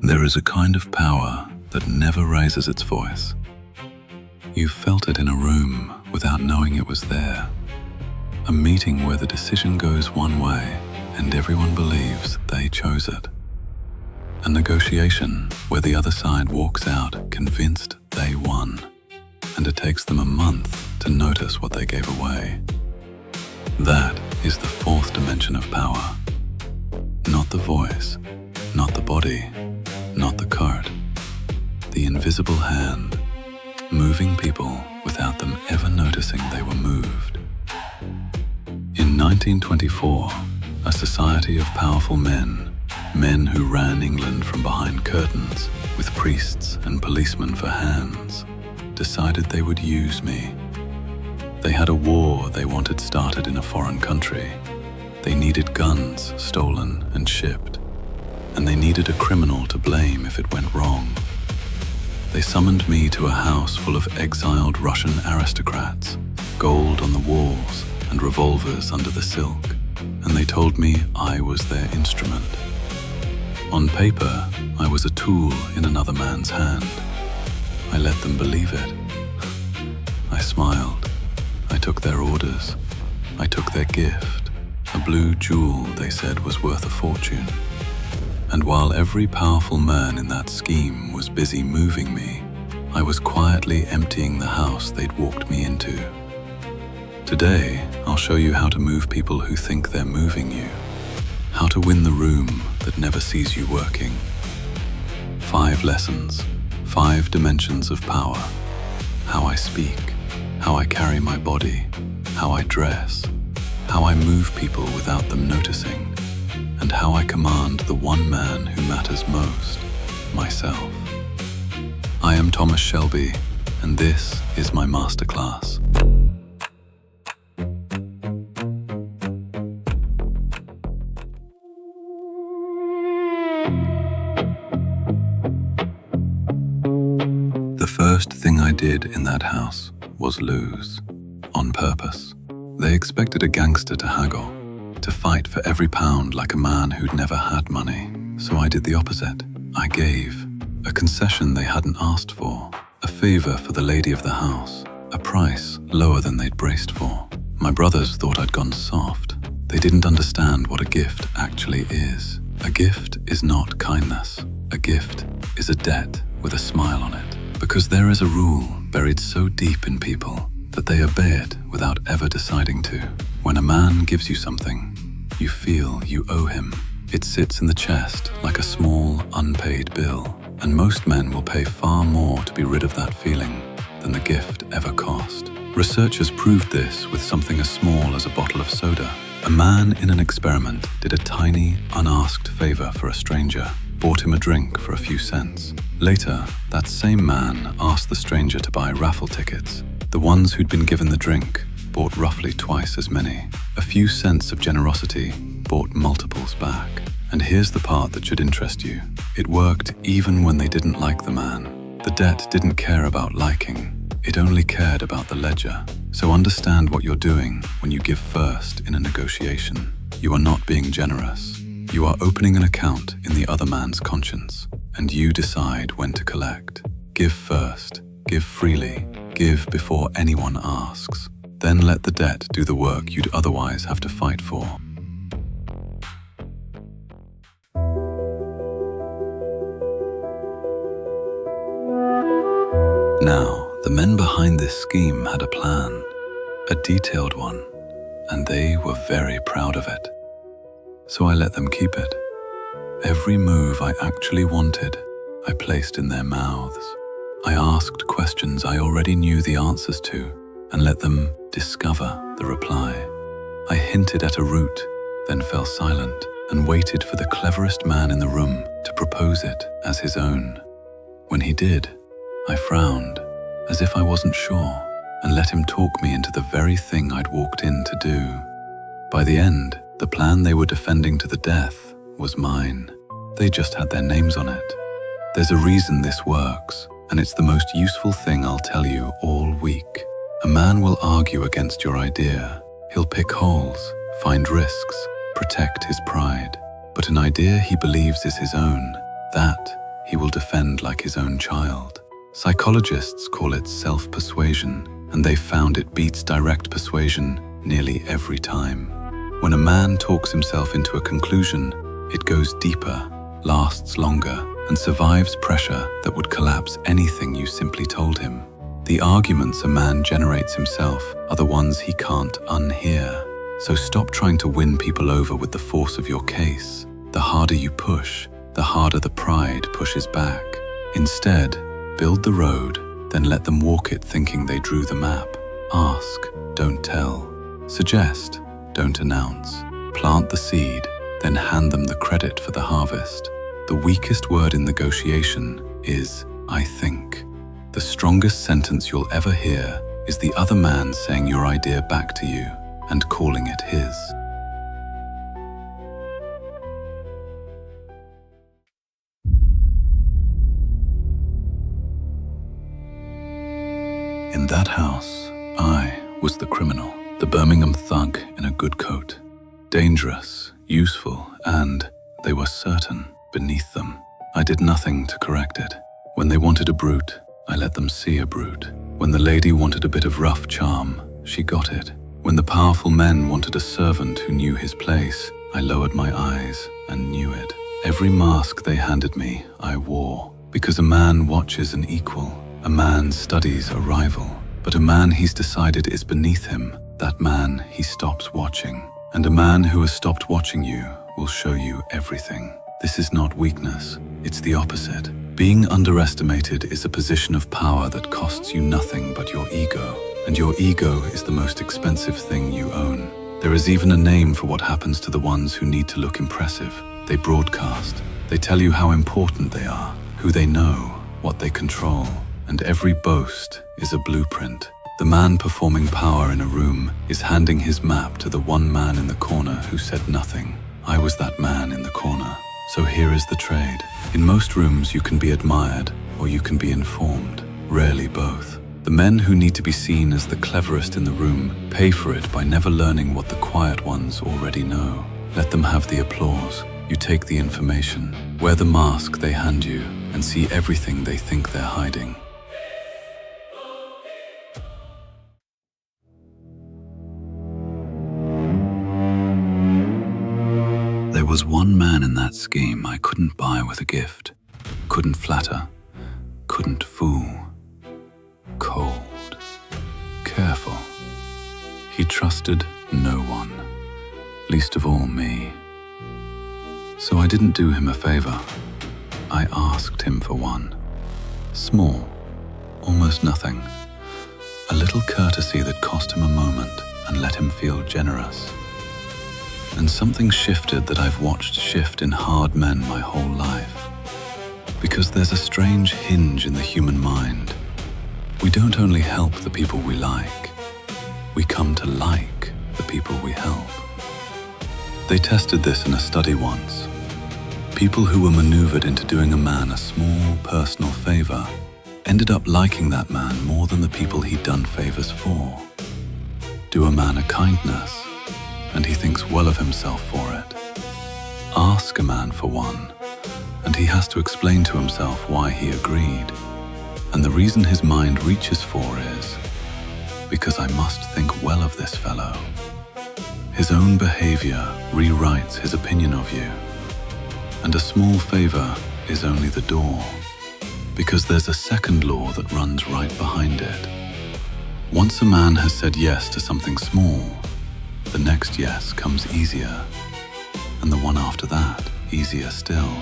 There is a kind of power that never raises its voice. You've felt it in a room without knowing it was there. A meeting where the decision goes one way and everyone believes they chose it. A negotiation where the other side walks out convinced they won, and it takes them a month to notice what they gave away. That is the fourth dimension of power. Not the voice, not the body, not the cart. The invisible hand, moving people without them ever noticing they were moved. In 1924, a society of powerful men who ran England from behind curtains with priests and policemen for hands, decided they would use me. They had a war they wanted started in a foreign country. They needed guns stolen and shipped, and they needed a criminal to blame if it went wrong. They summoned me to a house full of exiled Russian aristocrats, gold on the walls and revolvers under the silk, and they told me I was their instrument. On paper, I was a tool in another man's hand. I let them believe it. I smiled. I took their orders. I took their gift, a blue jewel they said was worth a fortune. And while every powerful man in that scheme was busy moving me, I was quietly emptying the house they'd walked me into. Today, I'll show you how to move people who think they're moving you, how to win the room that never sees you working. 5 lessons, 5 dimensions of power. How I speak, how I carry my body, how I dress, how I move people without them noticing, and how I command the one man who matters most, myself. I am Thomas Shelby, and this is my masterclass. The first thing I did in that house was lose, on purpose. They expected a gangster to haggle, to fight for every pound like a man who'd never had money. So I did the opposite. I gave a concession they hadn't asked for, a favour for the lady of the house, a price lower than they'd braced for. My brothers thought I'd gone soft. They didn't understand what a gift actually is. A gift is not kindness. A gift is a debt with a smile on it. Because there is a rule buried so deep in people that they obey it without ever deciding to. When a man gives you something, you feel you owe him. It sits in the chest like a small, unpaid bill, and most men will pay far more to be rid of that feeling than the gift ever cost. Researchers proved this with something as small as a bottle of soda. A man in an experiment did a tiny, unasked favor for a stranger, bought him a drink for a few cents. Later, that same man asked the stranger to buy raffle tickets. The ones who'd been given the drink bought roughly twice as many. A few cents of generosity bought multiples back. And here's the part that should interest you. It worked even when they didn't like the man. The debt didn't care about liking. It only cared about the ledger. So understand what you're doing when you give first in a negotiation. You are not being generous. You are opening an account in the other man's conscience, and you decide when to collect. Give first, give freely, give before anyone asks. Then let the debt do the work you'd otherwise have to fight for. Now, the men behind this scheme had a plan, a detailed one, and they were very proud of it. So I let them keep it. Every move I actually wanted, I placed in their mouths. I asked questions I already knew the answers to and let them discover the reply. I hinted at a route, then fell silent and waited for the cleverest man in the room to propose it as his own. When he did, I frowned, as if I wasn't sure, and let him talk me into the very thing I'd walked in to do. By the end, the plan they were defending to the death was mine. They just had their names on it. There's a reason this works, and it's the most useful thing I'll tell you all week. A man will argue against your idea. He'll pick holes, find risks, protect his pride. But an idea he believes is his own, that he will defend like his own child. Psychologists call it self-persuasion, and they've found it beats direct persuasion nearly every time. When a man talks himself into a conclusion, it goes deeper, lasts longer, and survives pressure that would collapse anything you simply told him. The arguments a man generates himself are the ones he can't unhear. So stop trying to win people over with the force of your case. The harder you push, the harder the pride pushes back. Instead, build the road, then let them walk it thinking they drew the map. Ask, don't tell. Suggest, don't announce. Plant the seed, then hand them the credit for the harvest. The weakest word in negotiation is, I think. The strongest sentence you'll ever hear is the other man saying your idea back to you and calling it his. In that house, I was the criminal, the Birmingham thug in a good coat. Dangerous, useful, and, they were certain, beneath them. I did nothing to correct it. When they wanted a brute, I let them see a brute. When the lady wanted a bit of rough charm, she got it. When the powerful men wanted a servant who knew his place, I lowered my eyes and knew it. Every mask they handed me, I wore. Because a man watches an equal, a man studies a rival. But a man he's decided is beneath him, that man he stops watching. And a man who has stopped watching you will show you everything. This is not weakness, it's the opposite. Being underestimated is a position of power that costs you nothing but your ego. And your ego is the most expensive thing you own. There is even a name for what happens to the ones who need to look impressive. They broadcast. They tell you how important they are, who they know, what they control. And every boast is a blueprint. The man performing power in a room is handing his map to the one man in the corner who said nothing. I was that man in the corner. So here is the trade. In most rooms you can be admired or you can be informed, rarely both. The men who need to be seen as the cleverest in the room pay for it by never learning what the quiet ones already know. Let them have the applause. You take the information, wear the mask they hand you, and see everything they think they're hiding. There was one man in that scheme I couldn't buy with a gift, couldn't flatter, couldn't fool. Cold, careful. He trusted no one, least of all me. So I didn't do him a favor. I asked him for one. Small, almost nothing. A little courtesy that cost him a moment and let him feel generous. And something shifted that I've watched shift in hard men my whole life. Because there's a strange hinge in the human mind. We don't only help the people we like, we come to like the people we help. They tested this in a study once. People who were maneuvered into doing a man a small personal favor ended up liking that man more than the people he'd done favors for. Do a man a kindness, and he thinks well of himself for it. Ask a man for one, and he has to explain to himself why he agreed. And the reason his mind reaches for is, because I must think well of this fellow. His own behavior rewrites his opinion of you. And a small favor is only the door, because there's a second law that runs right behind it. Once a man has said yes to something small, the next yes comes easier, and the one after that easier still.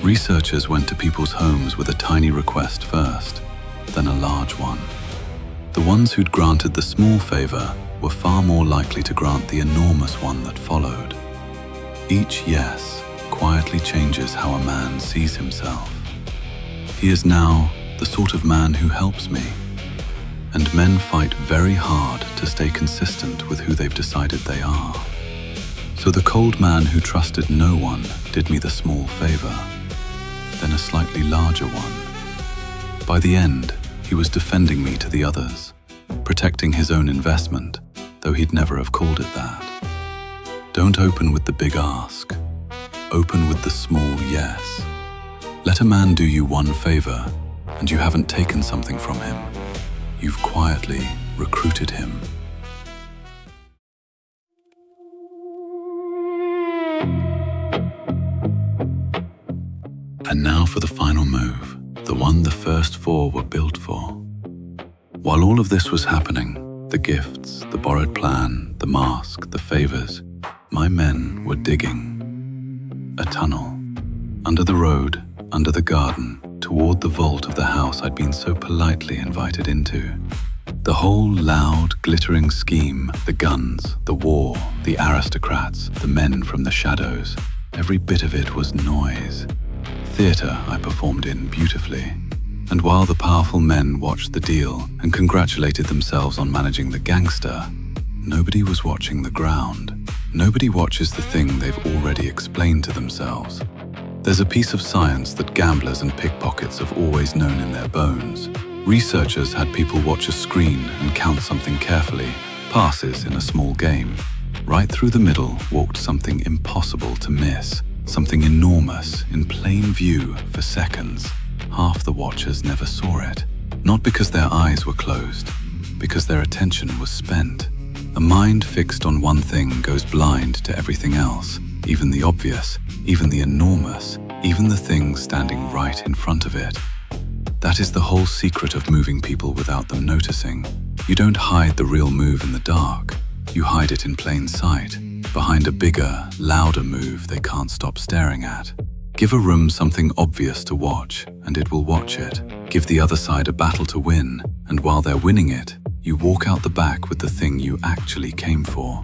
Researchers went to people's homes with a tiny request first, then a large one. The ones who'd granted the small favor were far more likely to grant the enormous one that followed. Each yes quietly changes how a man sees himself. He is now the sort of man who helps me, and men fight very hard to stay consistent with who they've decided they are. So the cold man who trusted no one did me the small favor, then a slightly larger one. By the end, he was defending me to the others, protecting his own investment, though he'd never have called it that. Don't open with the big ask. Open with the small yes. Let a man do you one favor, and you haven't taken something from him. You've quietly recruited him. And now for the final move, the one the first four were built for. While all of this was happening, the gifts, the borrowed plan, the mask, the favors, my men were digging a tunnel under the road, under the garden, toward the vault of the house I'd been so politely invited into. The whole loud, glittering scheme, the guns, the war, the aristocrats, the men from the shadows, every bit of it was noise. Theatre I performed in beautifully. And while the powerful men watched the deal and congratulated themselves on managing the gangster, nobody was watching the ground. Nobody watches the thing they've already explained to themselves. There's a piece of science that gamblers and pickpockets have always known in their bones. Researchers had people watch a screen and count something carefully, passes in a small game. Right through the middle walked something impossible to miss, something enormous in plain view for seconds. Half the watchers never saw it, not because their eyes were closed, because their attention was spent. A mind fixed on one thing goes blind to everything else, even the obvious, even the enormous, even the thing standing right in front of it. That is the whole secret of moving people without them noticing. You don't hide the real move in the dark. You hide it in plain sight, behind a bigger, louder move they can't stop staring at. Give a room something obvious to watch, and it will watch it. Give the other side a battle to win, and while they're winning it, you walk out the back with the thing you actually came for.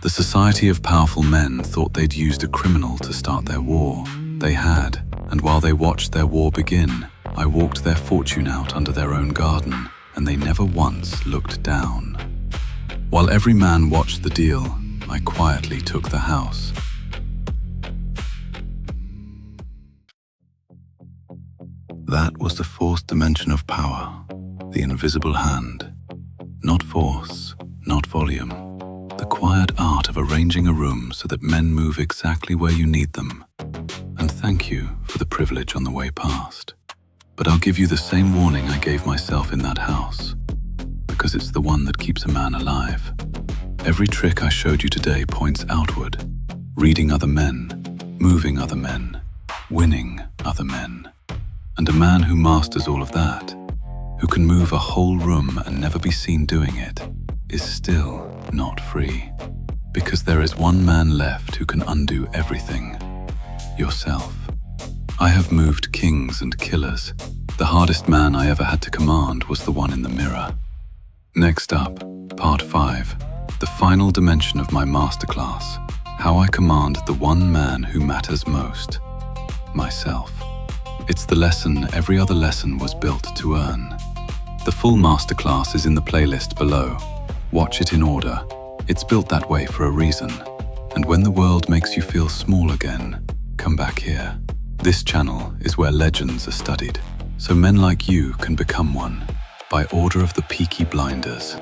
The society of powerful men thought they'd used a criminal to start their war. They had, and while they watched their war begin, I walked their fortune out under their own garden, and they never once looked down. While every man watched the deal, I quietly took the house. That was the fourth dimension of power, the invisible hand. Not force, not volume. The quiet art of arranging a room so that men move exactly where you need them. And thank you for the privilege on the way past. But I'll give you the same warning I gave myself in that house, because it's the one that keeps a man alive. Every trick I showed you today points outward, reading other men, moving other men, winning other men. And a man who masters all of that, who can move a whole room and never be seen doing it, is still not free. Because there is one man left who can undo everything: yourself. I have moved kings and killers. The hardest man I ever had to command was the one in the mirror. Next up, part 5, the final dimension of my masterclass, how I command the one man who matters most: myself. It's the lesson every other lesson was built to earn. The full masterclass is in the playlist below. Watch it in order. It's built that way for a reason. And when the world makes you feel small again, come back here. This channel is where legends are studied, so men like you can become one, by order of the Peaky Blinders.